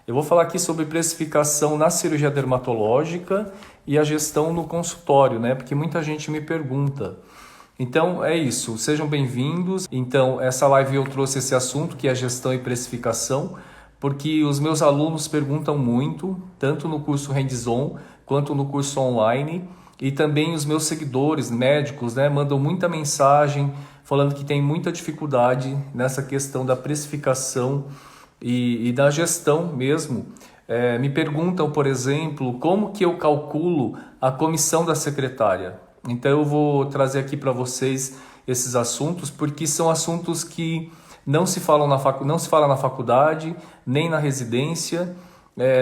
Eu vou falar aqui sobre precificação na cirurgia dermatológica e a gestão no consultório, né? Porque muita gente me pergunta. Então é isso, sejam bem-vindos. Então essa live eu trouxe esse assunto que é gestão e precificação, porque os meus alunos perguntam muito, tanto no curso Hands-on quanto no curso online, e também os meus seguidores médicos, né, mandam muita mensagem falando que tem muita dificuldade nessa questão da precificação e da gestão mesmo. Me perguntam, por exemplo, como que eu calculo a comissão da secretária. Então eu vou trazer aqui para vocês esses assuntos, porque são assuntos que não se falam não se fala na faculdade, nem na residência.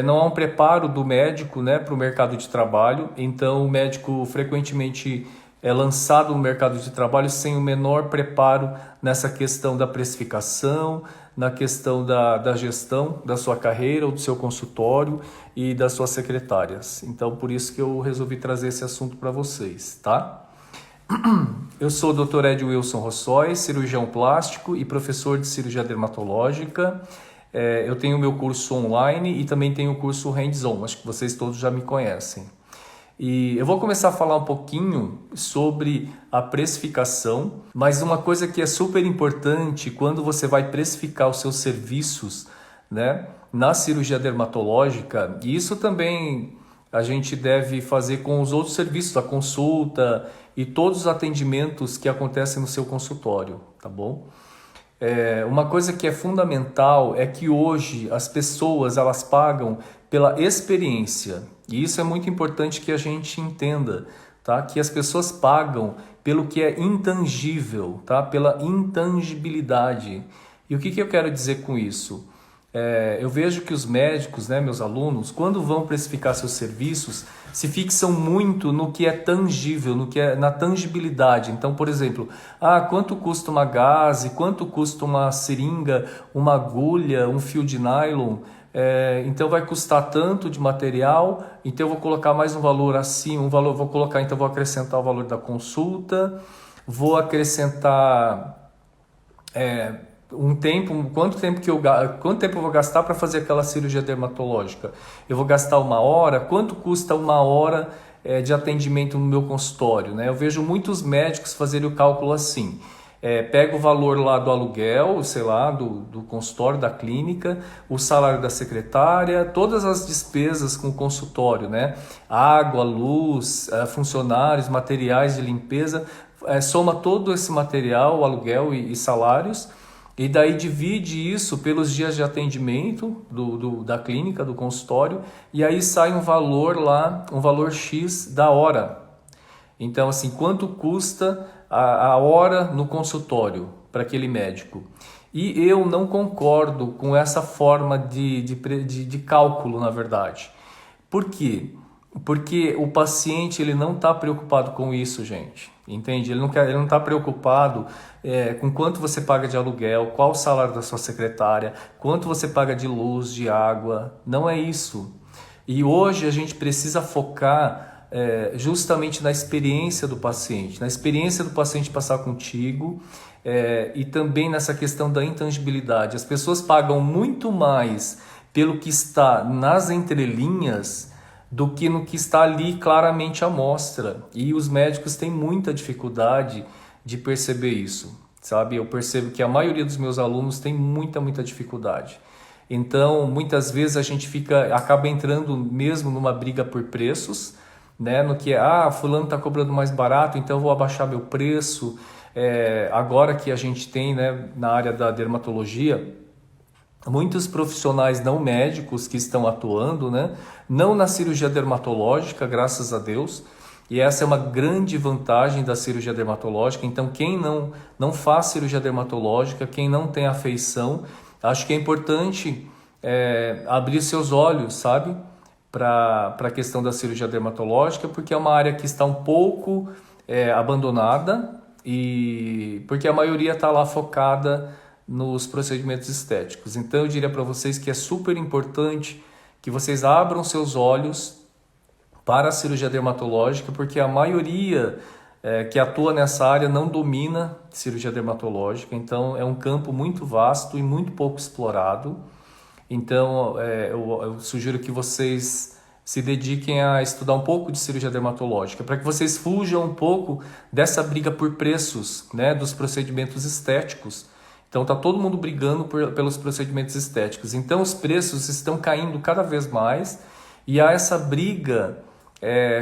Não há um preparo do médico, né, para o mercado de trabalho. Então o médico frequentemente é lançado no mercado de trabalho sem o menor preparo nessa questão da precificação, na questão da gestão da sua carreira ou do seu consultório e das suas secretárias. Então, por isso que eu resolvi trazer esse assunto para vocês, tá? Eu sou o Dr. Ed Wilson Rossói, cirurgião plástico e professor de cirurgia dermatológica. Eu tenho o meu curso online e também tenho o curso Hands-on, acho que vocês todos já me conhecem. E eu vou começar a falar um pouquinho sobre a precificação, mas uma coisa que é super importante quando você vai precificar os seus serviços, né, na cirurgia dermatológica, e isso também a gente deve fazer com os outros serviços, a consulta e todos os atendimentos que acontecem no seu consultório, tá bom? Uma coisa que é fundamental é que hoje as pessoas elas pagam pela experiência, e isso é muito importante que a gente entenda, tá? Que as pessoas pagam pelo que é intangível, tá? Pela intangibilidade. E o que eu quero dizer com isso? Eu vejo que os médicos, né, meus alunos, quando vão precificar seus serviços, se fixam muito no que é tangível, no que é na tangibilidade. Então, por exemplo, quanto custa uma gaze, quanto custa uma seringa, uma agulha, um fio de nylon? Então vai custar tanto de material, então eu vou colocar mais um valor assim, vou acrescentar o valor da consulta, vou acrescentar quanto tempo eu vou gastar para fazer aquela cirurgia dermatológica? Eu vou gastar 1 hora? Quanto custa 1 hora de atendimento no meu consultório, né? Eu vejo muitos médicos fazerem o cálculo assim. Pega o valor lá do aluguel, sei lá, do consultório, da clínica, o salário da secretária, todas as despesas com o consultório, né? Água, luz, funcionários, materiais de limpeza, soma todo esse material, aluguel e salários, e daí divide isso pelos dias de atendimento da clínica, do consultório, e aí sai um valor lá, um valor X da hora. Então, assim, quanto custa a hora no consultório para aquele médico? E eu não concordo com essa forma de cálculo, na verdade. Por quê? Porque o paciente ele não está preocupado com isso, gente. Entende? Ele não está preocupado com quanto você paga de aluguel, qual o salário da sua secretária, quanto você paga de luz, de água. Não é isso. E hoje a gente precisa focar justamente na experiência do paciente passar contigo, e também nessa questão da intangibilidade. As pessoas pagam muito mais pelo que está nas entrelinhas do que no que está ali claramente à mostra. E os médicos têm muita dificuldade de perceber isso, sabe? Eu percebo que a maioria dos meus alunos tem muita dificuldade. Então, muitas vezes a gente acaba entrando mesmo numa briga por preços, né? No que fulano está cobrando mais barato, então eu vou abaixar meu preço. Agora que a gente tem, né, na área da dermatologia, muitos profissionais não médicos que estão atuando, né? Não na cirurgia dermatológica, graças a Deus, e essa é uma grande vantagem da cirurgia dermatológica. Então, quem não faz cirurgia dermatológica, quem não tem afeição, acho que é importante abrir seus olhos, sabe? Para a questão da cirurgia dermatológica, porque é uma área que está um pouco abandonada, e porque a maioria está lá focada nos procedimentos estéticos. Então eu diria para vocês que é super importante que vocês abram seus olhos para a cirurgia dermatológica, porque a maioria que atua nessa área não domina cirurgia dermatológica. Então é um campo muito vasto e muito pouco explorado. Então, eu sugiro que vocês se dediquem a estudar um pouco de cirurgia dermatológica, para que vocês fujam um pouco dessa briga por preços, né, dos procedimentos estéticos. Então, tá todo mundo brigando pelos procedimentos estéticos. Então, os preços estão caindo cada vez mais e há essa briga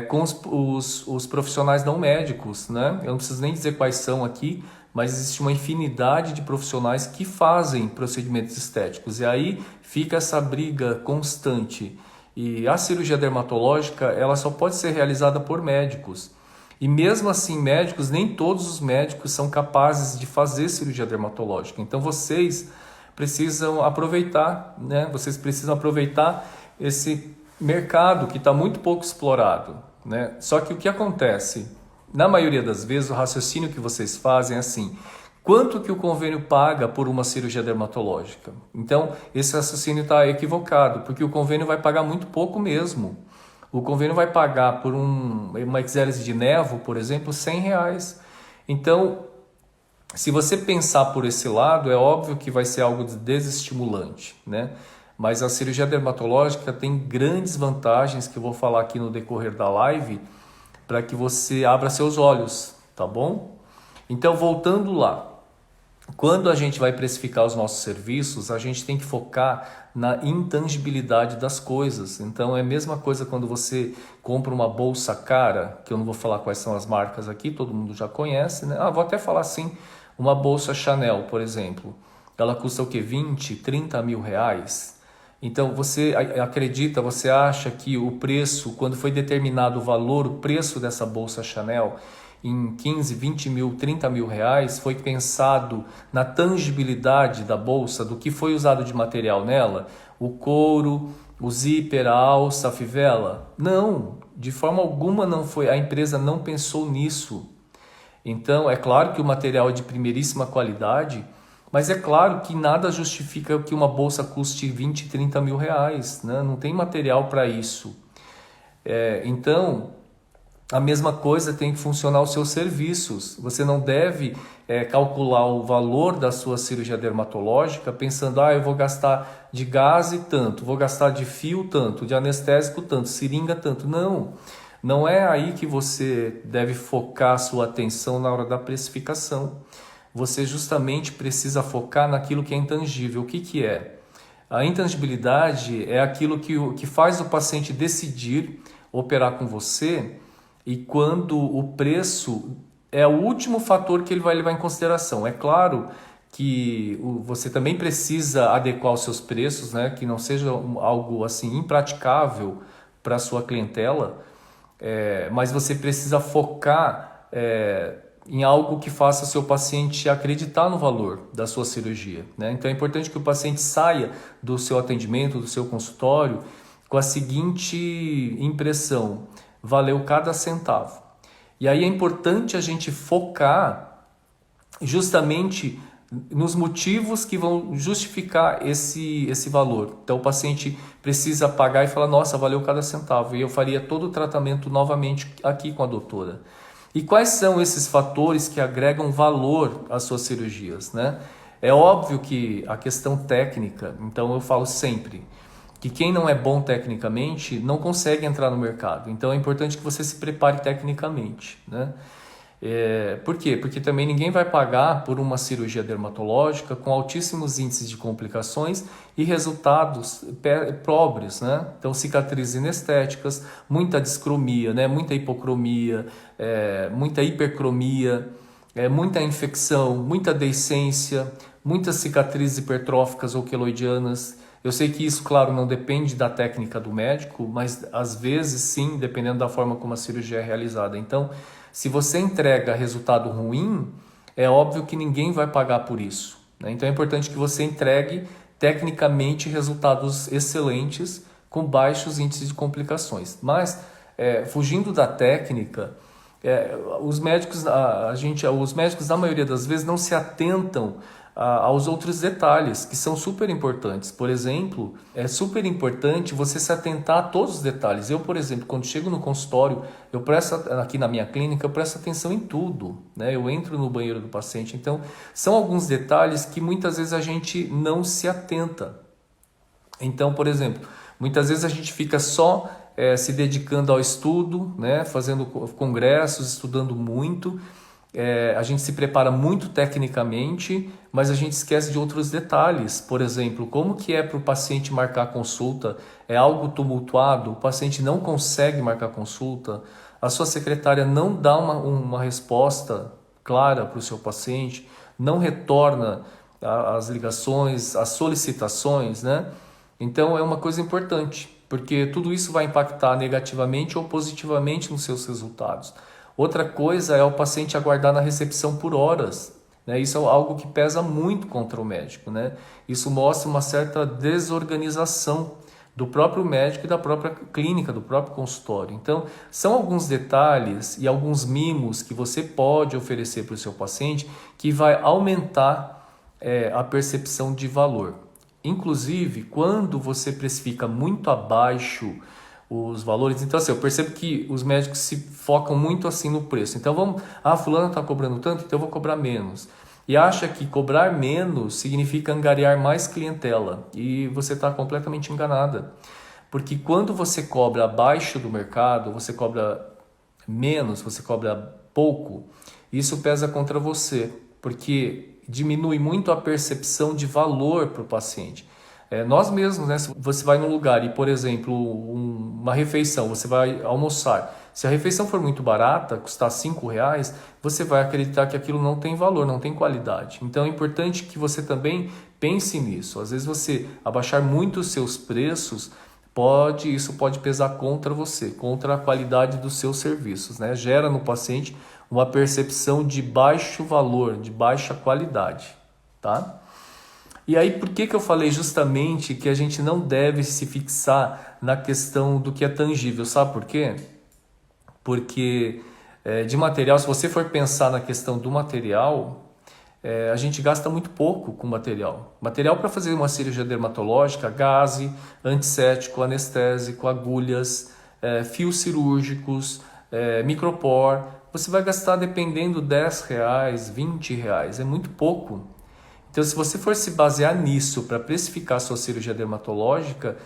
com os profissionais não médicos, né? Eu não preciso nem dizer quais são aqui, mas existe uma infinidade de profissionais que fazem procedimentos estéticos. E aí fica essa briga constante. E a cirurgia dermatológica, ela só pode ser realizada por médicos. E mesmo assim, médicos, nem todos os médicos são capazes de fazer cirurgia dermatológica. Então vocês precisam aproveitar, né? Vocês precisam aproveitar esse mercado que está muito pouco explorado, né? Só que o que acontece? Na maioria das vezes, o raciocínio que vocês fazem é assim: quanto que o convênio paga por uma cirurgia dermatológica? Então, esse raciocínio está equivocado, porque o convênio vai pagar muito pouco mesmo. O convênio vai pagar por uma exérese de nevo, por exemplo, R$100. Então, se você pensar por esse lado, é óbvio que vai ser algo desestimulante, né? Mas a cirurgia dermatológica tem grandes vantagens que eu vou falar aqui no decorrer da live, para que você abra seus olhos, tá bom? Então, voltando lá, quando a gente vai precificar os nossos serviços, a gente tem que focar na intangibilidade das coisas. Então, é a mesma coisa quando você compra uma bolsa cara, que eu não vou falar quais são as marcas aqui, todo mundo já conhece, né? Vou até falar assim, uma bolsa Chanel, por exemplo. Ela custa o quê? 20, 30 mil reais? Então, você acredita, você acha que o preço, quando foi determinado o valor, o preço dessa bolsa Chanel, em 15, 20 mil, 30 mil reais, foi pensado na tangibilidade da bolsa, do que foi usado de material nela? O couro, o zíper, a alça, a fivela? Não, de forma alguma não foi. A empresa não pensou nisso. Então, é claro que o material é de primeiríssima qualidade, mas é claro que nada justifica que uma bolsa custe 20, 30 mil reais, né? Não tem material para isso. Então, a mesma coisa tem que funcionar os seus serviços. Você não deve calcular o valor da sua cirurgia dermatológica pensando, eu vou gastar de gás tanto, vou gastar de fio tanto, de anestésico tanto, seringa tanto. Não, não é aí que você deve focar a sua atenção na hora da precificação. Você justamente precisa focar naquilo que é intangível. O que é? A intangibilidade é aquilo que faz o paciente decidir operar com você, e quando o preço é o último fator que ele vai levar em consideração. É claro que você também precisa adequar os seus preços, né? Que não seja algo assim impraticável para a sua clientela, mas você precisa focar em algo que faça o seu paciente acreditar no valor da sua cirurgia, né? Então é importante que o paciente saia do seu atendimento, do seu consultório, com a seguinte impressão: valeu cada centavo. E aí é importante a gente focar justamente nos motivos que vão justificar esse valor. Então o paciente precisa pagar e falar, nossa, valeu cada centavo, e eu faria todo o tratamento novamente aqui com a doutora. E quais são esses fatores que agregam valor às suas cirurgias, né? É óbvio que a questão técnica, então eu falo sempre que quem não é bom tecnicamente não consegue entrar no mercado. Então é importante que você se prepare tecnicamente, né? Por quê? Porque também ninguém vai pagar por uma cirurgia dermatológica com altíssimos índices de complicações e resultados pobres, né? Então, cicatrizes inestéticas, muita discromia, né? Muita hipocromia, muita hipercromia, muita infecção, muita deiscência, muitas cicatrizes hipertróficas ou queloidianas. Eu sei que isso, claro, não depende da técnica do médico, mas às vezes sim, dependendo da forma como a cirurgia é realizada. Então, se você entrega resultado ruim, é óbvio que ninguém vai pagar por isso, né? Então é importante que você entregue tecnicamente resultados excelentes com baixos índices de complicações. Mas, fugindo da técnica, os médicos na maioria das vezes não se atentam aos outros detalhes que são super importantes. Por exemplo, é super importante você se atentar a todos os detalhes. Eu, por exemplo, quando chego no consultório, aqui na minha clínica, eu presto atenção em tudo, né? Eu entro no banheiro do paciente. Então, são alguns detalhes que muitas vezes a gente não se atenta. Então, por exemplo, muitas vezes a gente fica só se dedicando ao estudo, né, fazendo congressos, estudando muito, a gente se prepara muito tecnicamente, mas a gente esquece de outros detalhes. Por exemplo, como que é para o paciente marcar consulta? É algo tumultuado? O paciente não consegue marcar consulta? A sua secretária não dá uma resposta clara para o seu paciente? Não retorna as ligações, as solicitações, né? Então é uma coisa importante, porque tudo isso vai impactar negativamente ou positivamente nos seus resultados. Outra coisa é o paciente aguardar na recepção por horas, né? Isso é algo que pesa muito contra o médico, né? Isso mostra uma certa desorganização do próprio médico e da própria clínica, do próprio consultório. Então, são alguns detalhes e alguns mimos que você pode oferecer para o seu paciente que vai aumentar a percepção de valor. Inclusive, quando você precifica muito abaixo os valores, então assim, eu percebo que os médicos se focam muito assim no preço. Então fulano está cobrando tanto, então eu vou cobrar menos. E acha que cobrar menos significa angariar mais clientela. E você está completamente enganada. Porque quando você cobra abaixo do mercado, você cobra menos, você cobra pouco, isso pesa contra você. Porque diminui muito a percepção de valor para o paciente. Nós mesmos, né? Se você vai num lugar e, por exemplo, uma refeição, você vai almoçar. Se a refeição for muito barata, custar R$5, você vai acreditar que aquilo não tem valor, não tem qualidade. Então é importante que você também pense nisso. Às vezes você abaixar muito os seus preços, isso pode pesar contra você, contra a qualidade dos seus serviços, né? Gera no paciente uma percepção de baixo valor, de baixa qualidade, tá? E aí, por que eu falei justamente que a gente não deve se fixar na questão do que é tangível? Sabe por quê? Porque de material, se você for pensar na questão do material, a gente gasta muito pouco com material. Material para fazer uma cirurgia dermatológica, gaze, antisséptico, anestésico, agulhas, fios cirúrgicos, micropor. Você vai gastar, dependendo, R$10, R$20. É muito pouco. Então, se você for se basear nisso para precificar sua cirurgia dermatológica,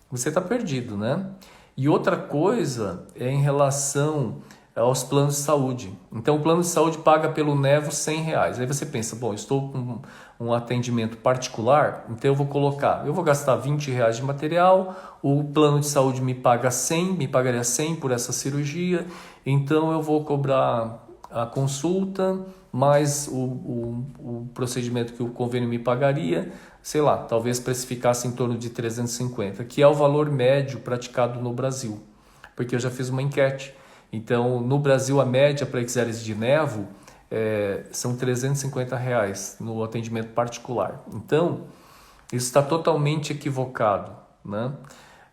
você está perdido, né? E outra coisa é em relação aos planos de saúde. Então, o plano de saúde paga pelo Nevo R$100. Aí você pensa, bom, estou com um atendimento particular, então eu vou gastar R$20 de material, o plano de saúde me paga 100, me pagaria 100 por essa cirurgia, então eu vou cobrar a consulta, mais o procedimento que o convênio me pagaria, sei lá, talvez precificasse em torno de 350, que é o valor médio praticado no Brasil, porque eu já fiz uma enquete. Então, no Brasil, a média para exeres de nevo são R$350 no atendimento particular. Então, isso está totalmente equivocado, né?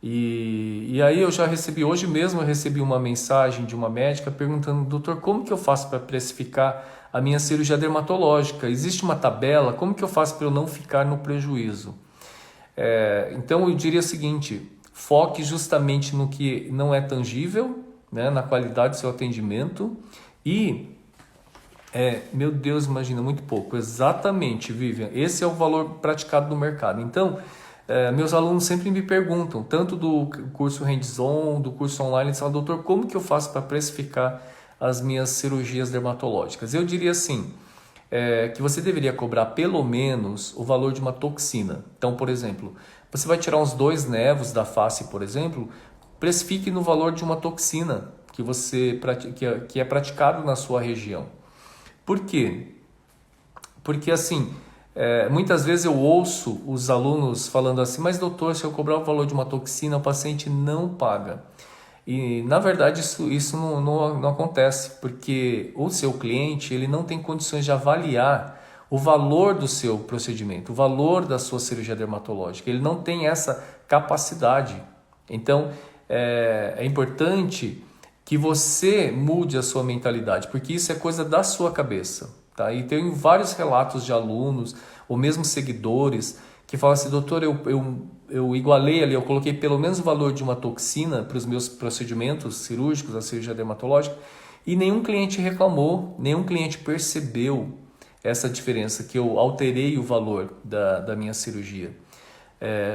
E aí hoje mesmo eu recebi uma mensagem de uma médica perguntando, doutor, como que eu faço para precificar a minha cirurgia dermatológica? Existe uma tabela? Como que eu faço para eu não ficar no prejuízo? Então eu diria o seguinte, foque justamente no que não é tangível, né, na qualidade do seu atendimento e, meu Deus, imagina, muito pouco. Exatamente, Vivian, esse é o valor praticado no mercado. Então, meus alunos sempre me perguntam, tanto do curso hands-on, do curso online, eles falam, doutor, como que eu faço para precificar as minhas cirurgias dermatológicas? Eu diria assim, que você deveria cobrar pelo menos o valor de uma toxina. Então, por exemplo, você vai tirar uns 2 nevos da face, por exemplo, precifique no valor de uma toxina que é praticado na sua região. Por quê? Porque assim, muitas vezes eu ouço os alunos falando assim, mas doutor, se eu cobrar o valor de uma toxina, o paciente não paga. E na verdade isso não acontece, porque o seu cliente ele não tem condições de avaliar o valor do seu procedimento, o valor da sua cirurgia dermatológica. Ele não tem essa capacidade. Então, é importante que você mude a sua mentalidade, porque isso é coisa da sua cabeça, tá? E tenho vários relatos de alunos, ou mesmo seguidores, que falam assim, doutor, eu igualei ali, eu coloquei pelo menos o valor de uma toxina para os meus procedimentos cirúrgicos, a cirurgia dermatológica, e nenhum cliente reclamou, nenhum cliente percebeu essa diferença, que eu alterei o valor da minha cirurgia.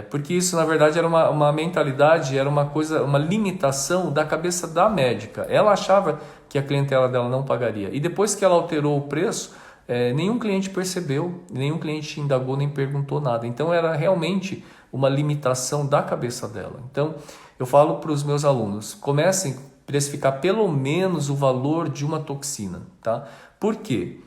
Porque isso, na verdade, era uma mentalidade, era uma coisa, uma limitação da cabeça da médica. Ela achava que a clientela dela não pagaria. E depois que ela alterou o preço, nenhum cliente percebeu, nenhum cliente indagou nem perguntou nada. Então era realmente uma limitação da cabeça dela. Então eu falo para os meus alunos, comecem a precificar pelo menos o valor de uma toxina. Tá? Por quê?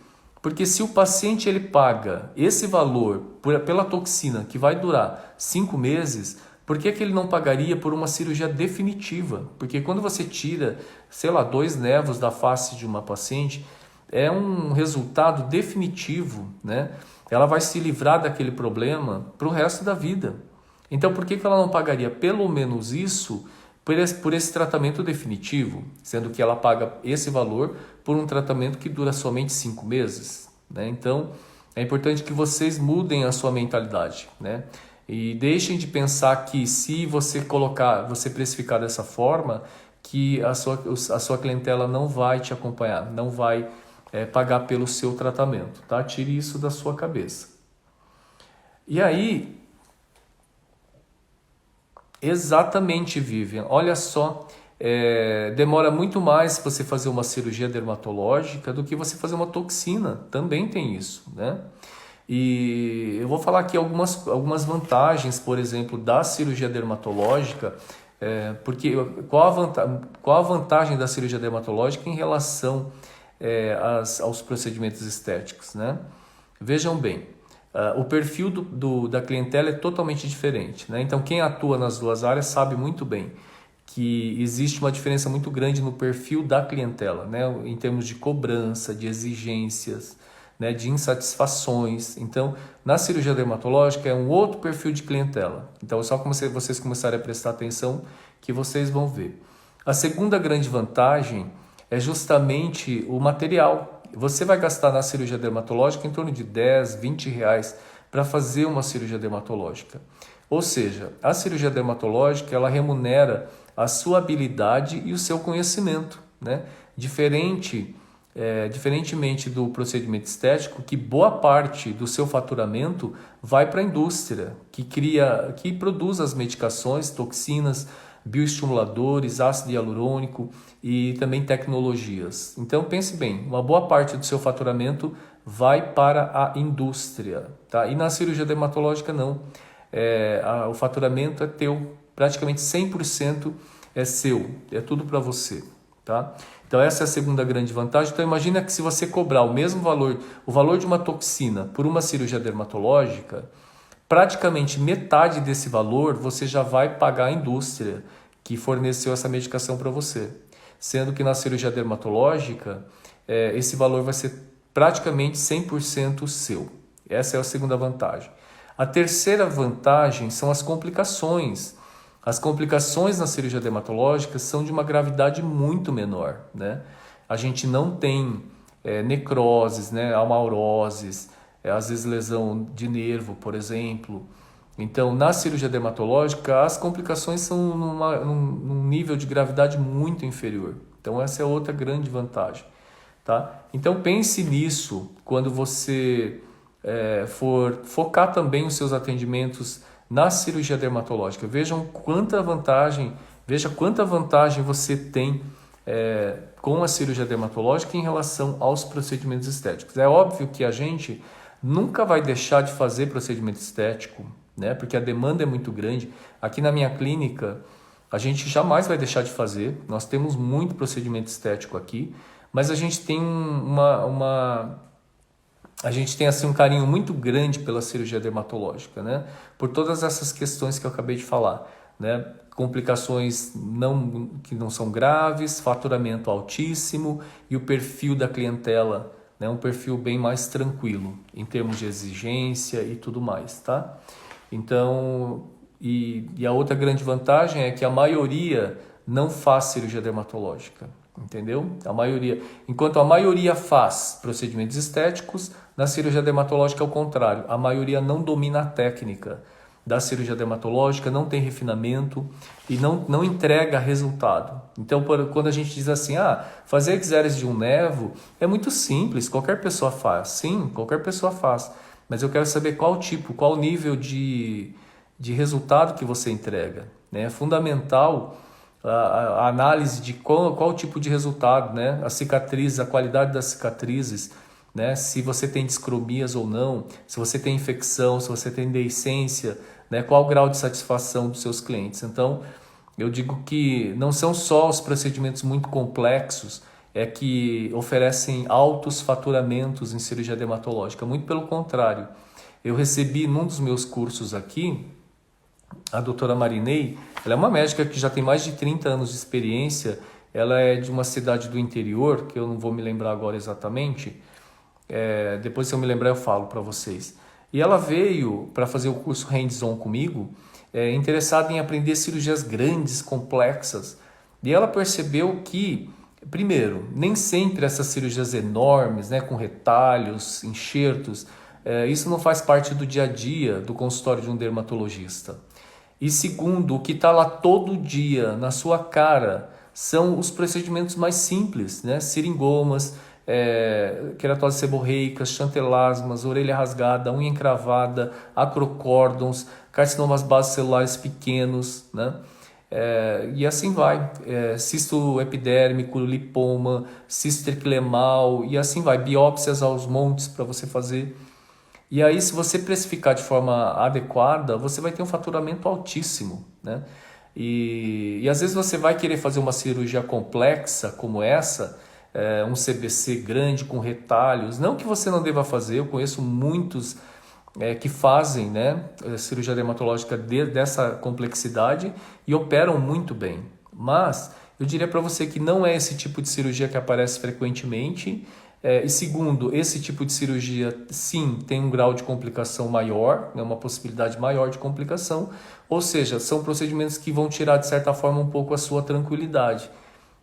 Porque se o paciente ele paga esse valor pela toxina que vai durar 5 meses, por que ele não pagaria por uma cirurgia definitiva? Porque quando você tira, sei lá, 2 nervos da face de uma paciente, é um resultado definitivo, né? Ela vai se livrar daquele problema para o resto da vida. Então por que ela não pagaria pelo menos isso por esse tratamento definitivo, sendo que ela paga esse valor por um tratamento que dura somente 5 meses, né? Então é importante que vocês mudem a sua mentalidade, né? E deixem de pensar que se você precificar dessa forma, que a sua clientela não vai te acompanhar, não vai pagar pelo seu tratamento, tá? Tire isso da sua cabeça. E aí, exatamente, Vivian, olha só, demora muito mais você fazer uma cirurgia dermatológica do que você fazer uma toxina, também tem isso, né? E eu vou falar aqui algumas vantagens, por exemplo, da cirurgia dermatológica, porque qual a vantagem da cirurgia dermatológica em relação aos procedimentos estéticos, né? Vejam bem, o perfil da clientela é totalmente diferente, né? Então quem atua nas duas áreas sabe muito bem que existe uma diferença muito grande no perfil da clientela, né? Em termos de cobrança, de exigências, né? De insatisfações. Então na cirurgia dermatológica é um outro perfil de clientela. Então é só como vocês começarem a prestar atenção que vocês vão ver. A segunda grande vantagem é justamente o material. Você vai gastar na cirurgia dermatológica em torno de 10, 20 reais para fazer uma cirurgia dermatológica. Ou seja, a cirurgia dermatológica ela remunera a sua habilidade e o seu conhecimento, né? Diferentemente do procedimento estético, que boa parte do seu faturamento vai para a indústria, que produz as medicações, toxinas, bioestimuladores, ácido hialurônico e também tecnologias. Então pense bem, uma boa parte do seu faturamento vai para a indústria, tá? E na cirurgia dermatológica não, o faturamento é teu, praticamente 100% é seu, é tudo para você, tá? Então essa é a segunda grande vantagem. Então imagina que se você cobrar o mesmo valor, o valor de uma toxina por uma cirurgia dermatológica, praticamente metade desse valor você já vai pagar à indústria que forneceu essa medicação para você. Sendo que na cirurgia dermatológica, esse valor vai ser praticamente 100% seu. Essa é a segunda vantagem. A terceira vantagem são as complicações. As complicações na cirurgia dermatológica são de uma gravidade muito menor, né? A gente não tem necroses, né? Amauroses, às vezes lesão de nervo, por exemplo. Então, na cirurgia dermatológica, as complicações são num nível de gravidade muito inferior. Então, essa é outra grande vantagem, tá? Então, pense nisso quando você for focar também os seus atendimentos na cirurgia dermatológica. Veja quanta vantagem você tem com a cirurgia dermatológica em relação aos procedimentos estéticos. É óbvio que a gente nunca vai deixar de fazer procedimento estético, né? Porque a demanda é muito grande. Aqui na minha clínica, a gente jamais vai deixar de fazer. Nós temos muito procedimento estético aqui, mas a gente tem assim um carinho muito grande pela cirurgia dermatológica, né? Por todas essas questões que eu acabei de falar, né? Complicações que não são graves, faturamento altíssimo e o perfil da clientela, né? Um perfil bem mais tranquilo em termos de exigência e tudo mais, tá? Então, e a outra grande vantagem é que a maioria não faz cirurgia dermatológica, entendeu? Enquanto a maioria faz procedimentos estéticos, na cirurgia dermatológica é o contrário. A maioria não domina a técnica da cirurgia dermatológica, não tem refinamento e não entrega resultado. Então, quando a gente diz assim, fazer exéresis de um nervo é muito simples, qualquer pessoa faz. Sim, qualquer pessoa faz. Mas eu quero saber qual nível de de resultado que você entrega, né? É fundamental a análise de qual tipo de resultado, né? As cicatrizes, a qualidade das cicatrizes, né? Se você tem discromias ou não, se você tem infecção, se você tem deiscência, né? Qual o grau de satisfação dos seus clientes. Então, eu digo que não são só os procedimentos muito complexos que oferecem altos faturamentos em cirurgia dermatológica, muito pelo contrário. Eu recebi num dos meus cursos aqui, a doutora Marinei, ela é uma médica que já tem mais de 30 anos de experiência, ela é de uma cidade do interior, que eu não vou me lembrar agora exatamente, depois se eu me lembrar eu falo para vocês. E ela veio para fazer o curso hands-on comigo, interessada em aprender cirurgias grandes, complexas, e ela percebeu que, primeiro, nem sempre essas cirurgias enormes, né, com retalhos, enxertos, isso não faz parte do dia a dia do consultório de um dermatologista. E segundo, o que está lá todo dia na sua cara são os procedimentos mais simples, né? Seringomas, queratoses seborreicas, chantelasmas, orelha rasgada, unha encravada, acrocórdons, carcinomas basocelulares pequenos, né? E assim vai, cisto epidérmico, lipoma, cisto triquilemal e assim vai, biópsias aos montes para você fazer. E aí, se você precificar de forma adequada, você vai ter um faturamento altíssimo, né? E às vezes você vai querer fazer uma cirurgia complexa como essa, um CBC grande com retalhos. Não que você não deva fazer, eu conheço muitos que fazem, né, cirurgia dermatológica dessa complexidade e operam muito bem. Mas eu diria para você que não é esse tipo de cirurgia que aparece frequentemente. E segundo, esse tipo de cirurgia sim tem um grau de complicação maior, né, uma possibilidade maior de complicação, ou seja, são procedimentos que vão tirar de certa forma um pouco a sua tranquilidade.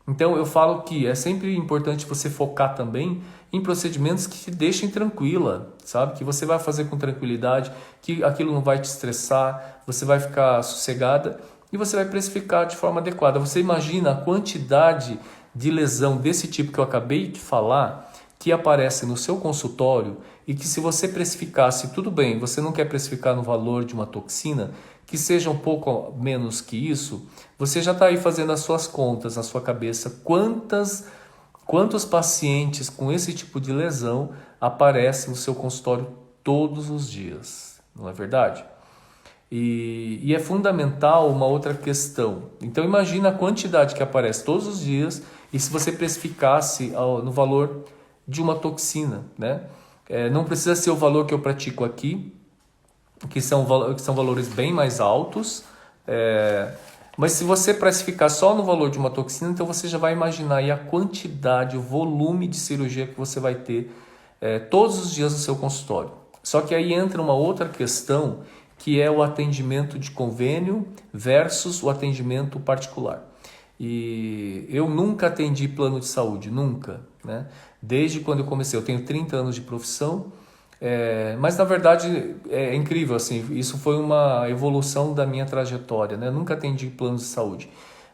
Então eu falo que é sempre importante você focar também em procedimentos que te deixem tranquila, sabe? Que você vai fazer com tranquilidade, que aquilo não vai te estressar, você vai ficar sossegada e você vai precificar de forma adequada. Você imagina a quantidade de lesão desse tipo que eu acabei de falar, que aparece no seu consultório e que se você precificasse, tudo bem, você não quer precificar no valor de uma toxina, que seja um pouco menos que isso, você já está aí fazendo as suas contas na sua cabeça, quantos pacientes com esse tipo de lesão aparecem no seu consultório todos os dias, não é verdade? E é fundamental uma outra questão. Então imagina a quantidade que aparece todos os dias e se você precificasse no valor de uma toxina, né? Não precisa ser o valor que eu pratico aqui, que são valores bem mais altos, mas se você precificar só no valor de uma toxina, então você já vai imaginar aí a quantidade, o volume de cirurgia que você vai ter todos os dias no seu consultório. Só que aí entra uma outra questão, que é o atendimento de convênio versus o atendimento particular. E eu nunca atendi plano de saúde, nunca, né? Desde quando eu comecei, eu tenho 30 anos de profissão, mas na verdade é incrível, assim, isso foi uma evolução da minha trajetória, né? Eu nunca atendi planos de saúde,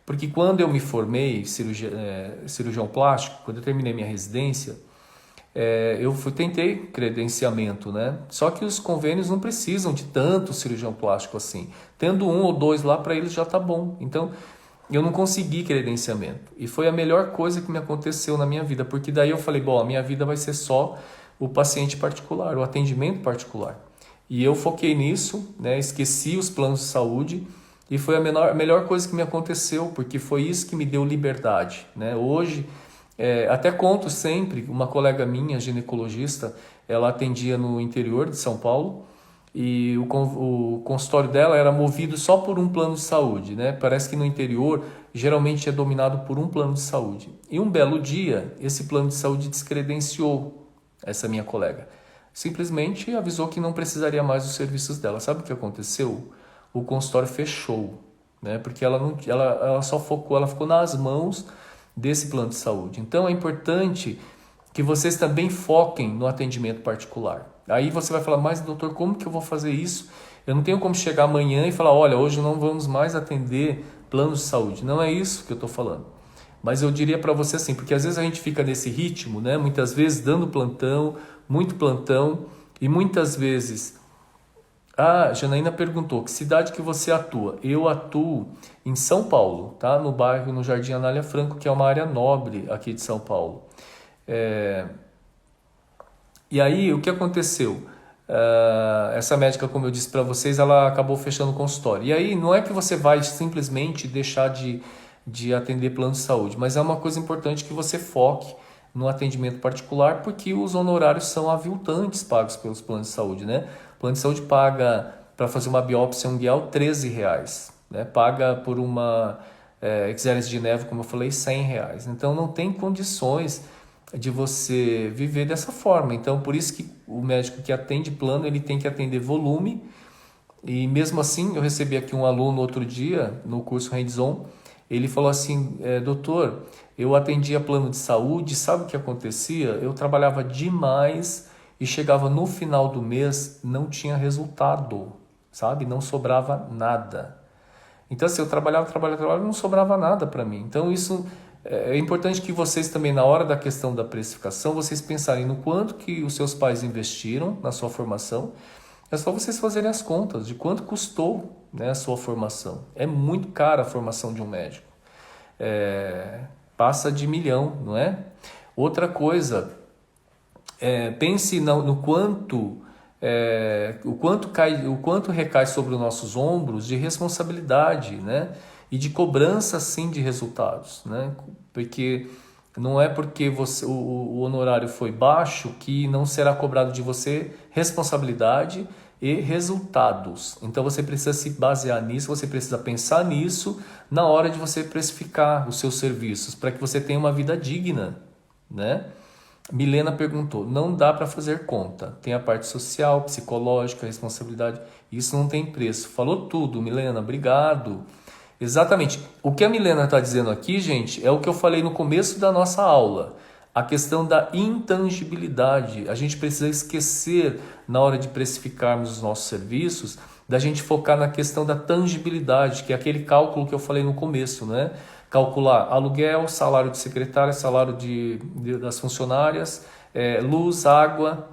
porque quando eu me formei cirurgião plástico, quando eu terminei minha residência, tentei credenciamento, né? Só que os convênios não precisam de tanto cirurgião plástico assim. Tendo um ou dois lá, para eles já tá bom. Então, eu não consegui credenciamento. E foi a melhor coisa que me aconteceu na minha vida, porque daí eu falei, bom, a minha vida vai ser só o paciente particular, o atendimento particular. E eu foquei nisso, né? Esqueci os planos de saúde e foi a melhor coisa que me aconteceu, porque foi isso que me deu liberdade, né? Hoje, até conto sempre, uma colega minha, ginecologista, ela atendia no interior de São Paulo, e o consultório dela era movido só por um plano de saúde, né? Parece que no interior geralmente é dominado por um plano de saúde. E um belo dia, esse plano de saúde descredenciou essa minha colega. Simplesmente avisou que não precisaria mais dos serviços dela. Sabe o que aconteceu? O consultório fechou, né? Porque ela só focou, ela ficou nas mãos desse plano de saúde. Então é importante que vocês também foquem no atendimento particular. Aí você vai falar, mas doutor, como que eu vou fazer isso? Eu não tenho como chegar amanhã e falar, olha, hoje não vamos mais atender planos de saúde. Não é isso que eu estou falando. Mas eu diria para você assim, porque às vezes a gente fica nesse ritmo, né? Muitas vezes dando plantão, muito plantão, e muitas vezes Ah, Janaína perguntou, que cidade que você atua? Eu atuo em São Paulo, tá? No bairro, no Jardim Anália Franco, que é uma área nobre aqui de São Paulo. É, E aí, o que aconteceu? Essa médica, como eu disse para vocês, ela acabou fechando o consultório. E aí, não é que você vai simplesmente deixar de atender plano de saúde, mas é uma coisa importante que você foque no atendimento particular, porque os honorários são aviltantes pagos pelos planos de saúde, né? O plano de saúde paga para fazer uma biópsia unguial R$ 13, né? Paga por uma exérese de neve, como eu falei, R$ 100. Então, não tem condições de você viver dessa forma. Então, por isso que o médico que atende plano, ele tem que atender volume. E mesmo assim, eu recebi aqui um aluno outro dia, no curso Hands-On, ele falou assim, doutor, eu atendia plano de saúde, sabe o que acontecia? Eu trabalhava demais e chegava no final do mês, não tinha resultado, sabe? Não sobrava nada. Então, assim, eu trabalhava, não sobrava nada para mim. Então, isso é importante que vocês também, na hora da questão da precificação, vocês pensarem no quanto que os seus pais investiram na sua formação. É só vocês fazerem as contas de quanto custou, né, a sua formação. É muito cara a formação de um médico. Passa de 1 milhão, não é? Outra coisa, pense no quanto... o quanto recai sobre os nossos ombros de responsabilidade, né? E de cobrança, sim, de resultados, né? Porque não é porque o honorário foi baixo que não será cobrado de você responsabilidade e resultados. Então você precisa se basear nisso, você precisa pensar nisso na hora de você precificar os seus serviços, para que você tenha uma vida digna, né? Milena perguntou, não dá para fazer conta. Tem a parte social, psicológica, responsabilidade. Isso não tem preço. Falou tudo, Milena, obrigado. Exatamente. O que a Milena está dizendo aqui, gente, é o que eu falei no começo da nossa aula. A questão da intangibilidade. A gente precisa esquecer, na hora de precificarmos os nossos serviços, da gente focar na questão da tangibilidade, que é aquele cálculo que eu falei no começo, né? Calcular aluguel, salário de secretária, salário das funcionárias, luz, água,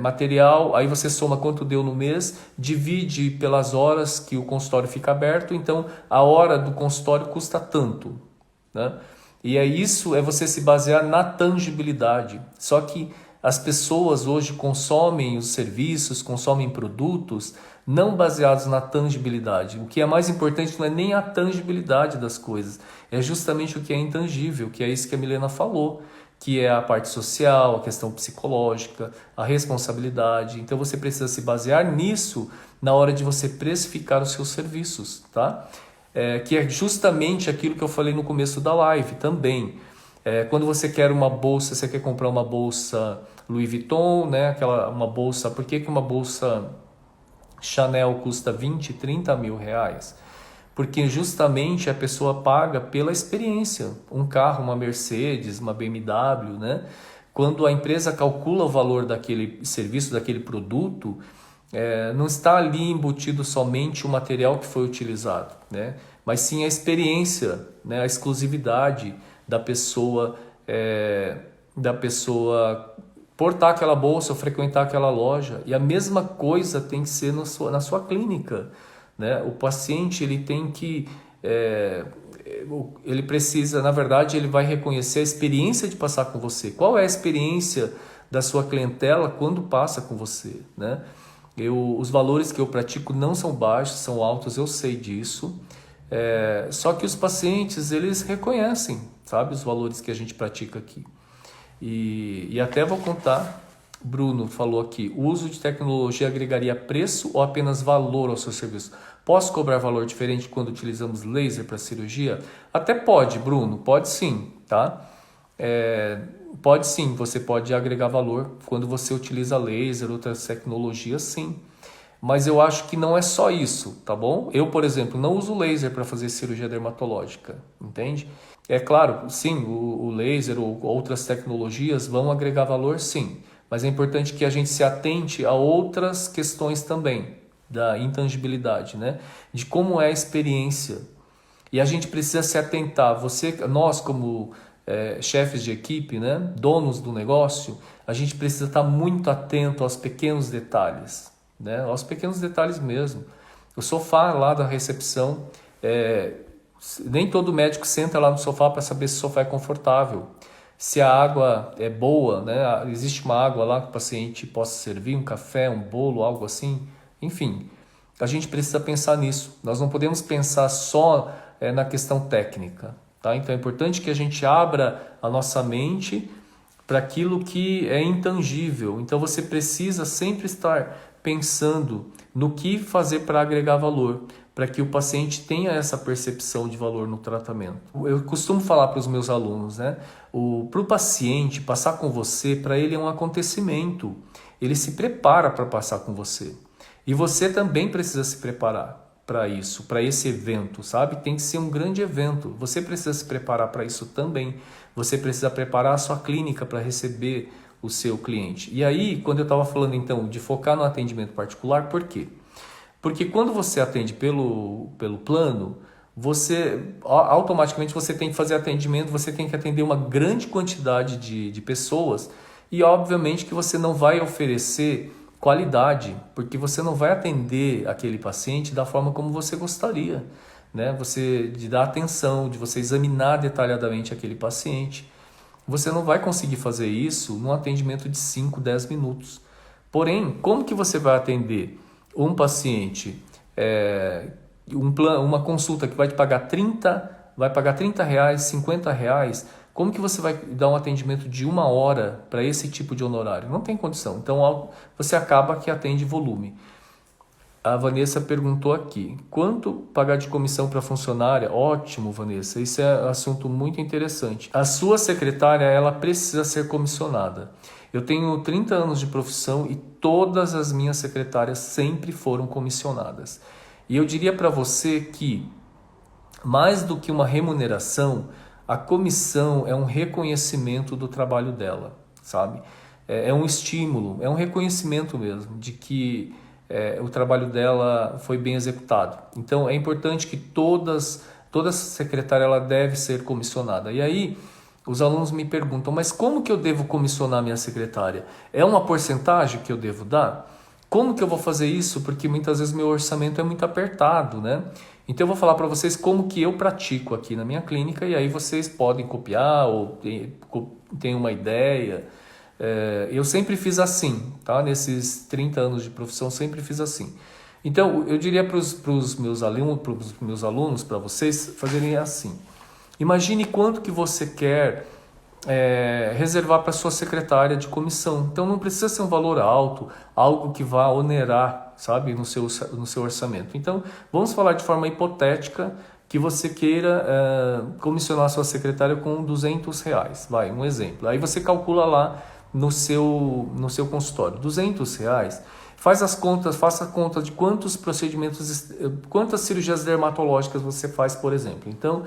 material, aí você soma quanto deu no mês, divide pelas horas que o consultório fica aberto, então a hora do consultório custa tanto, né? E isso é você se basear na tangibilidade. Só que as pessoas hoje consomem os serviços, consomem produtos não baseados na tangibilidade. O que é mais importante não é nem a tangibilidade das coisas, é justamente o que é intangível, que é isso que a Milena falou, que é a parte social, a questão psicológica, a responsabilidade. Então você precisa se basear nisso na hora de você precificar os seus serviços, tá? Que é justamente aquilo que eu falei no começo da live também. Quando você quer uma bolsa, você quer comprar uma bolsa Louis Vuitton, né? Uma bolsa, por que uma bolsa Chanel custa 20, 30 mil reais? Porque justamente a pessoa paga pela experiência. Um carro, uma Mercedes, uma BMW, né? Quando a empresa calcula o valor daquele serviço, daquele produto, não está ali embutido somente o material que foi utilizado, né? Mas sim a experiência, né? A exclusividade da pessoa portar aquela bolsa, frequentar aquela loja. E a mesma coisa tem que ser na sua clínica, né? O paciente ele tem que ele precisa, na verdade, ele vai reconhecer a experiência de passar com você. Qual é a experiência da sua clientela quando passa com você, né? Os valores que eu pratico não são baixos, são altos, eu sei disso. Só que os pacientes, eles reconhecem, sabe, os valores que a gente pratica aqui. E até vou contar, Bruno falou aqui, o uso de tecnologia agregaria preço ou apenas valor ao seu serviço? Posso cobrar valor diferente quando utilizamos laser para cirurgia? Até pode, Bruno, pode sim, tá? Pode sim, você pode agregar valor quando você utiliza laser, outras tecnologias, sim. Mas eu acho que não é só isso, tá bom? Eu, por exemplo, não uso laser para fazer cirurgia dermatológica, entende? É claro, sim, o laser ou outras tecnologias vão agregar valor, sim. Mas é importante que a gente se atente a outras questões também, da intangibilidade, né? De como é a experiência. E a gente precisa se atentar, nós como chefes de equipe, né? Donos do negócio, a gente precisa estar muito atento aos pequenos detalhes, né? Aos pequenos detalhes mesmo. O sofá lá da recepção, nem todo médico senta lá no sofá para saber se o sofá é confortável. Se a água é boa, né? Existe uma água lá que o paciente possa servir, um café, um bolo, algo assim. Enfim, a gente precisa pensar nisso. Nós não podemos pensar só na questão técnica, tá? Então é importante que a gente abra a nossa mente para aquilo que é intangível. Então você precisa sempre estar pensando no que fazer para agregar valor, para que o paciente tenha essa percepção de valor no tratamento. Eu costumo falar para os meus alunos, né? Para o paciente passar com você, para ele é um acontecimento. Ele se prepara para passar com você. E você também precisa se preparar para isso, para esse evento, sabe? Tem que ser um grande evento. Você precisa se preparar para isso também. Você precisa preparar a sua clínica para receber o seu cliente. E aí, quando eu estava falando então de focar no atendimento particular, por quê? Porque quando você atende pelo plano, você automaticamente você tem que fazer atendimento, você tem que atender uma grande quantidade de pessoas e obviamente que você não vai oferecer qualidade, porque você não vai atender aquele paciente da forma como você gostaria, né? De dar atenção, de você examinar detalhadamente aquele paciente. Você não vai conseguir fazer isso num atendimento de 5, 10 minutos. Porém, como que você vai atender um paciente, uma consulta que vai te pagar R$30, R$50, como que você vai dar um atendimento de 1 hora para esse tipo de honorário? Não tem condição. Então, você acaba que atende volume. A Vanessa perguntou aqui, quanto pagar de comissão para funcionária? Ótimo, Vanessa, isso é um assunto muito interessante. A sua secretária, ela precisa ser comissionada. Eu tenho 30 anos de profissão e todas as minhas secretárias sempre foram comissionadas. E eu diria para você que, mais do que uma remuneração, a comissão é um reconhecimento do trabalho dela, sabe? É um estímulo, é um reconhecimento mesmo de que o trabalho dela foi bem executado. Então é importante que toda secretária ela deve ser comissionada. E aí os alunos me perguntam, mas como que eu devo comissionar minha secretária? É uma porcentagem que eu devo dar? Como que eu vou fazer isso? Porque muitas vezes meu orçamento é muito apertado, né? Então eu vou falar para vocês como que eu pratico aqui na minha clínica e aí vocês podem copiar ou tem uma ideia. Eu sempre fiz assim, tá? Nesses 30 anos de profissão, sempre fiz assim. Então, eu diria para os meus alunos, para vocês fazerem assim. Imagine quanto que você quer reservar para sua secretária de comissão. Então, não precisa ser um valor alto, algo que vá onerar, sabe, no seu orçamento. Então, vamos falar de forma hipotética que você queira comissionar a sua secretária com R$200. Vai, um exemplo. Aí você calcula lá no seu consultório, R$200, faça a conta de quantos procedimentos, quantas cirurgias dermatológicas você faz, por exemplo. Então,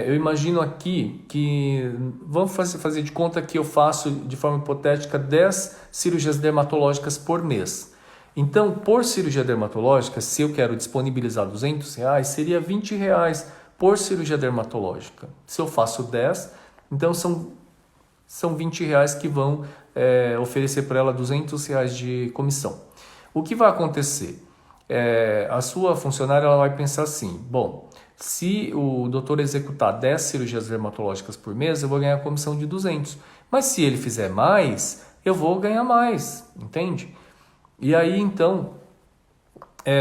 eu imagino aqui que, vamos fazer de conta que eu faço de forma hipotética 10 cirurgias dermatológicas por mês. Então, por cirurgia dermatológica, se eu quero disponibilizar R$200, seria R$20 por cirurgia dermatológica. Se eu faço 10, então são R$20 que vão oferecer para ela R$200 de comissão. O que vai acontecer? A sua funcionária ela vai pensar assim, bom, se o doutor executar 10 cirurgias dermatológicas por mês, eu vou ganhar a comissão de 200. Mas se ele fizer mais, eu vou ganhar mais, entende? E aí, então,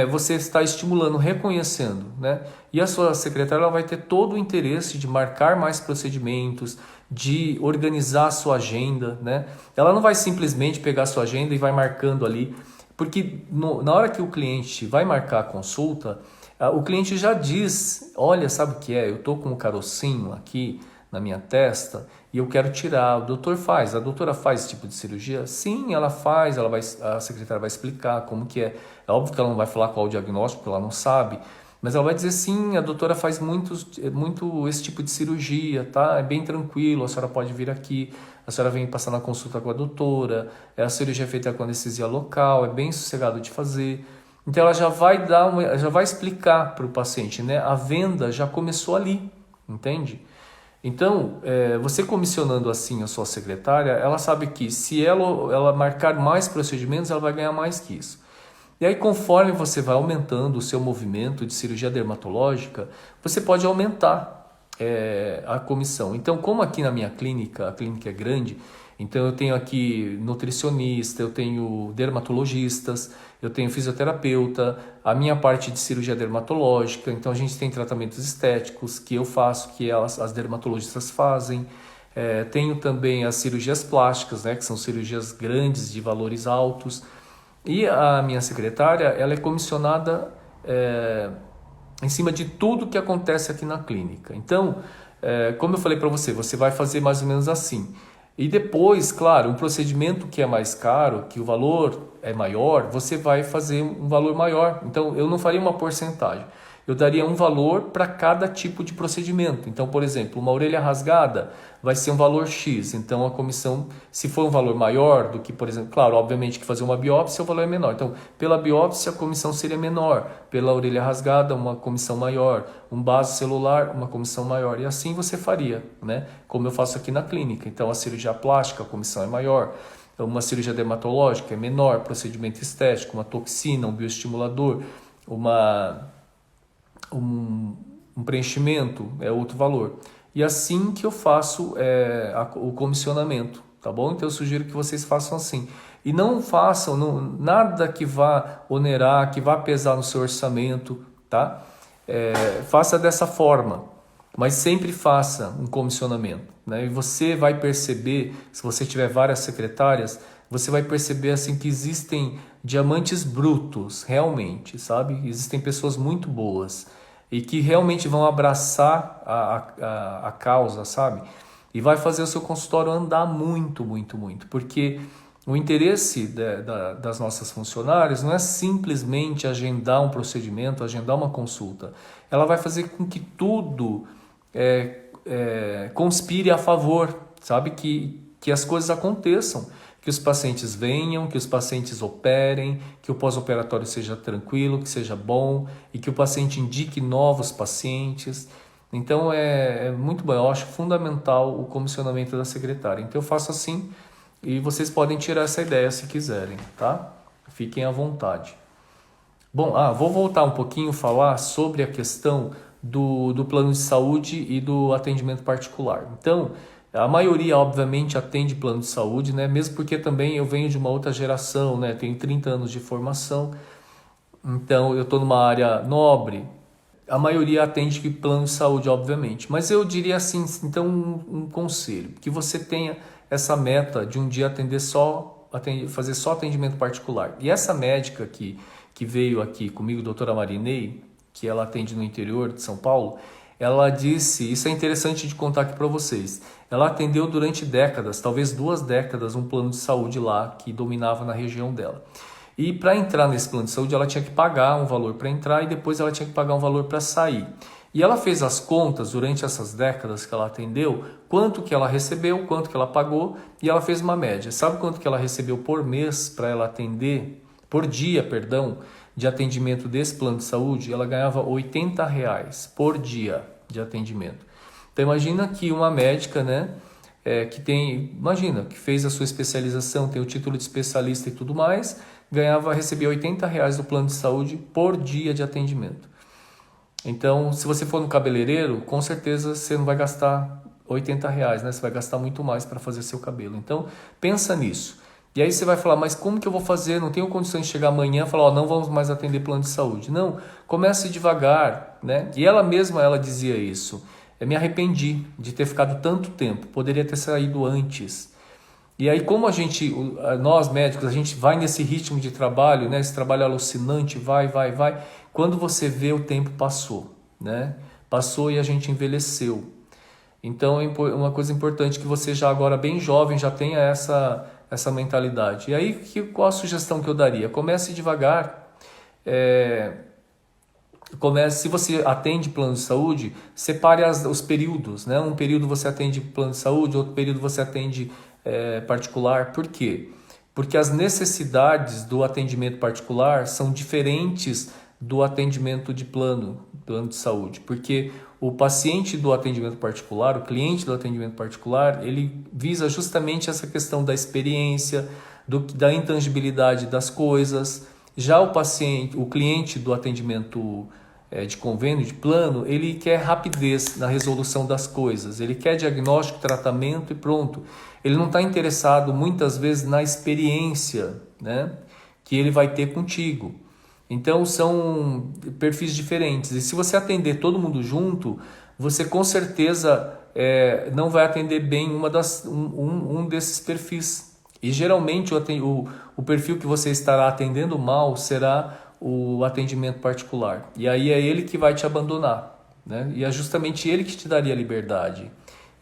você está estimulando, reconhecendo, né? E a sua secretária ela vai ter todo o interesse de marcar mais procedimentos, de organizar a sua agenda, né? Ela não vai simplesmente pegar a sua agenda e vai marcando ali, porque na hora que o cliente vai marcar a consulta, o cliente já diz, olha, sabe o que é? Eu estou com um carocinho aqui na minha testa e eu quero tirar. A doutora faz esse tipo de cirurgia? Sim, ela faz, a secretária vai explicar como que é. É óbvio que ela não vai falar qual o diagnóstico, porque ela não sabe, mas ela vai dizer sim, a doutora faz muito esse tipo de cirurgia, tá? É bem tranquilo, a senhora pode vir aqui, a senhora vem passar na consulta com a doutora, a cirurgia é feita com anestesia local, é bem sossegado de fazer. Então ela já vai explicar para o paciente, né? A venda já começou ali, entende? Então, você comissionando assim a sua secretária, ela sabe que se ela marcar mais procedimentos, ela vai ganhar mais que isso. E aí, conforme você vai aumentando o seu movimento de cirurgia dermatológica, você pode aumentar a comissão. Então, como aqui na minha clínica, a clínica é grande, então eu tenho aqui nutricionista, eu tenho dermatologistas, eu tenho fisioterapeuta, a minha parte de cirurgia dermatológica, então a gente tem tratamentos estéticos que eu faço, que as dermatologistas fazem. Tenho também as cirurgias plásticas, né, que são cirurgias grandes de valores altos. E a minha secretária, ela é comissionada em cima de tudo que acontece aqui na clínica. Então, como eu falei para você, você vai fazer mais ou menos assim. E depois, claro, um procedimento que é mais caro, que o valor é maior, você vai fazer um valor maior. Então, eu não faria uma porcentagem. Eu daria um valor para cada tipo de procedimento. Então, por exemplo, uma orelha rasgada vai ser um valor X. Então, a comissão, se for um valor maior do que, por exemplo, claro, obviamente que fazer uma biópsia, o valor é menor. Então, pela biópsia, a comissão seria menor. Pela orelha rasgada, uma comissão maior. Um vaso celular, uma comissão maior. E assim você faria, né? Como eu faço aqui na clínica. Então, a cirurgia plástica, a comissão é maior. Uma cirurgia dermatológica é menor. Procedimento estético, uma toxina, um bioestimulador, um preenchimento é outro valor. E assim que eu faço o comissionamento, tá bom? Então eu sugiro que vocês façam assim. E não façam nada que vá onerar, que vá pesar no seu orçamento, tá? Faça dessa forma, mas sempre faça um comissionamento, né? E você vai perceber, se você tiver várias secretárias, você vai perceber assim que existem diamantes brutos, realmente, sabe? Existem pessoas muito boas e que realmente vão abraçar a causa, sabe? E vai fazer o seu consultório andar muito, muito, muito. Porque o interesse das nossas funcionárias não é simplesmente agendar um procedimento, agendar uma consulta. Ela vai fazer com que tudo conspire a favor, sabe? Que as coisas aconteçam. Que os pacientes venham, que os pacientes operem, que o pós-operatório seja tranquilo, que seja bom e que o paciente indique novos pacientes. Então é muito bom, eu acho fundamental o comissionamento da secretária. Então eu faço assim e vocês podem tirar essa ideia se quiserem, tá? Fiquem à vontade. Bom, vou voltar um pouquinho a falar sobre a questão do plano de saúde e do atendimento particular. Então, a maioria, obviamente, atende plano de saúde, né? Mesmo porque também eu venho de uma outra geração, né? Tenho 30 anos de formação, então eu estou numa área nobre. A maioria atende plano de saúde, obviamente. Mas eu diria assim, então, um conselho, que você tenha essa meta de um dia fazer só atendimento particular. E essa médica que veio aqui comigo, doutora Marinei, que ela atende no interior de São Paulo, ela disse, isso é interessante de contar aqui para vocês, ela atendeu durante décadas, talvez 2 décadas, um plano de saúde lá que dominava na região dela. E para entrar nesse plano de saúde, ela tinha que pagar um valor para entrar e depois ela tinha que pagar um valor para sair. E ela fez as contas durante essas décadas que ela atendeu, quanto que ela recebeu, quanto que ela pagou, e ela fez uma média. Sabe quanto que ela recebeu por mês para ela atender, por dia, perdão, de atendimento desse plano de saúde? Ela ganhava R$80 por dia de atendimento. Então imagina que uma médica, né, que fez a sua especialização, tem o título de especialista e tudo mais, recebia R$80 do plano de saúde por dia de atendimento. Então, se você for no cabeleireiro, com certeza você não vai gastar R$80, né? Você vai gastar muito mais para fazer seu cabelo. Então, pensa nisso. E aí você vai falar, mas como que eu vou fazer? Não tenho condições de chegar amanhã e falar, não vamos mais atender plano de saúde. Não, comece devagar, né? E ela mesma, ela dizia isso. Eu me arrependi de ter ficado tanto tempo, poderia ter saído antes. E aí como nós médicos, a gente vai nesse ritmo de trabalho, né? Esse trabalho alucinante, vai. Quando você vê, o tempo passou, né? Passou e a gente envelheceu. Então é uma coisa importante que você já agora bem jovem já tenha essa mentalidade. E aí qual a sugestão que eu daria? Comece devagar. Se você atende plano de saúde, separe os períodos, né? Um período você atende plano de saúde, outro período você atende particular. Por quê? Porque as necessidades do atendimento particular são diferentes do atendimento de plano de saúde. Porque o paciente do atendimento particular, o cliente do atendimento particular, ele visa justamente essa questão da experiência, da intangibilidade das coisas. Já o paciente, o cliente do atendimento de convênio, de plano, ele quer rapidez na resolução das coisas, ele quer diagnóstico, tratamento e pronto. Ele não está interessado muitas vezes na experiência, né, que ele vai ter contigo. Então são perfis diferentes. E se você atender todo mundo junto, você com certeza não vai atender bem um desses perfis. E geralmente o perfil que você estará atendendo mal será o atendimento particular. E aí é ele que vai te abandonar, né? E é justamente ele que te daria liberdade.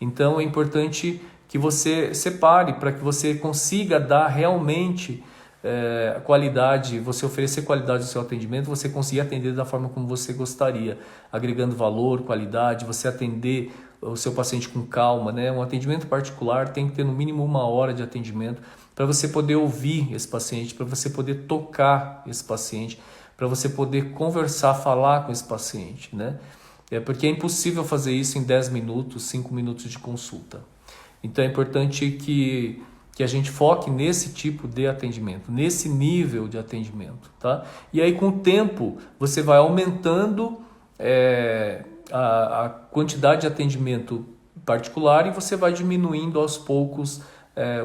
Então é importante que você separe para que você consiga dar realmente qualidade, você oferecer qualidade ao seu atendimento, você conseguir atender da forma como você gostaria, agregando valor, qualidade, você atender o seu paciente com calma, né? Um atendimento particular tem que ter no mínimo 1 hora de atendimento para você poder ouvir esse paciente, para você poder tocar esse paciente, para você poder conversar, falar com esse paciente, né? Porque é impossível fazer isso em 10 minutos, 5 minutos de consulta. Então é importante que a gente foque nesse tipo de atendimento, nesse nível de atendimento, tá? E aí com o tempo você vai aumentando a quantidade de atendimento particular e você vai diminuindo aos poucos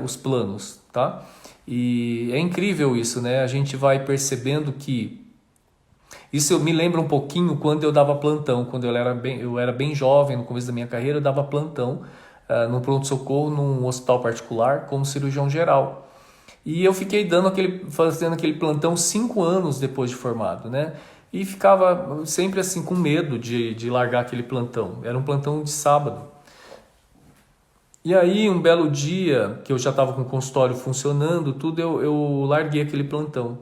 os planos, tá? E é incrível isso, né? A gente vai percebendo que isso me lembra um pouquinho quando eu dava plantão, quando eu era bem jovem, no começo da minha carreira, eu dava plantão no pronto-socorro, num hospital particular, como cirurgião geral. E eu fiquei fazendo aquele plantão 5 anos depois de formado, né? E ficava sempre assim com medo de largar aquele plantão. Era um plantão de sábado. E aí, um belo dia, que eu já estava com o consultório funcionando, tudo, eu larguei aquele plantão.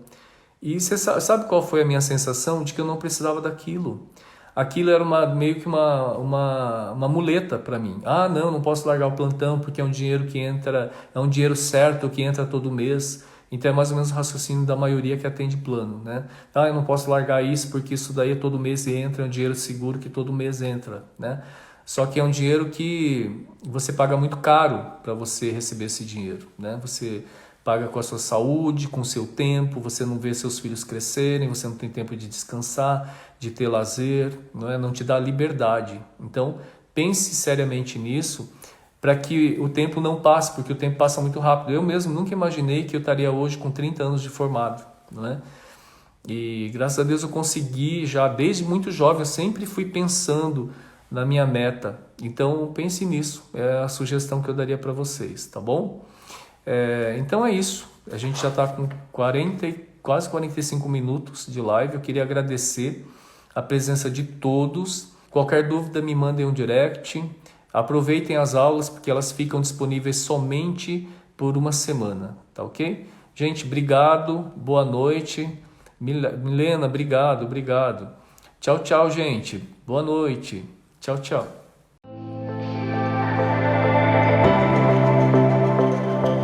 E você sabe qual foi a minha sensação? De que eu não precisava daquilo. Aquilo era meio que uma muleta para mim. Ah, não posso largar o plantão porque é um dinheiro que entra, é um dinheiro certo que entra todo mês. Então é mais ou menos o raciocínio da maioria que atende plano, né? Ah, eu não posso largar isso porque isso daí todo mês entra, é um dinheiro seguro que todo mês entra, né? Só que é um dinheiro que você paga muito caro para você receber esse dinheiro, né? Você paga com a sua saúde, com o seu tempo, você não vê seus filhos crescerem, você não tem tempo de descansar, de ter lazer, não te dá liberdade. Então, pense seriamente nisso para que o tempo não passe, porque o tempo passa muito rápido. Eu mesmo nunca imaginei que eu estaria hoje com 30 anos de formado, não é? E graças a Deus eu consegui já, desde muito jovem, eu sempre fui pensando na minha meta. Então, pense nisso, é a sugestão que eu daria para vocês, tá bom? Então é isso, a gente já está com quase 45 minutos de live. Eu queria agradecer a presença de todos. Qualquer dúvida me mandem um direct. Aproveitem as aulas porque elas ficam disponíveis somente por 1 semana, tá ok? Gente, obrigado, boa noite. Milena, obrigado. Tchau, gente, boa noite. Tchau.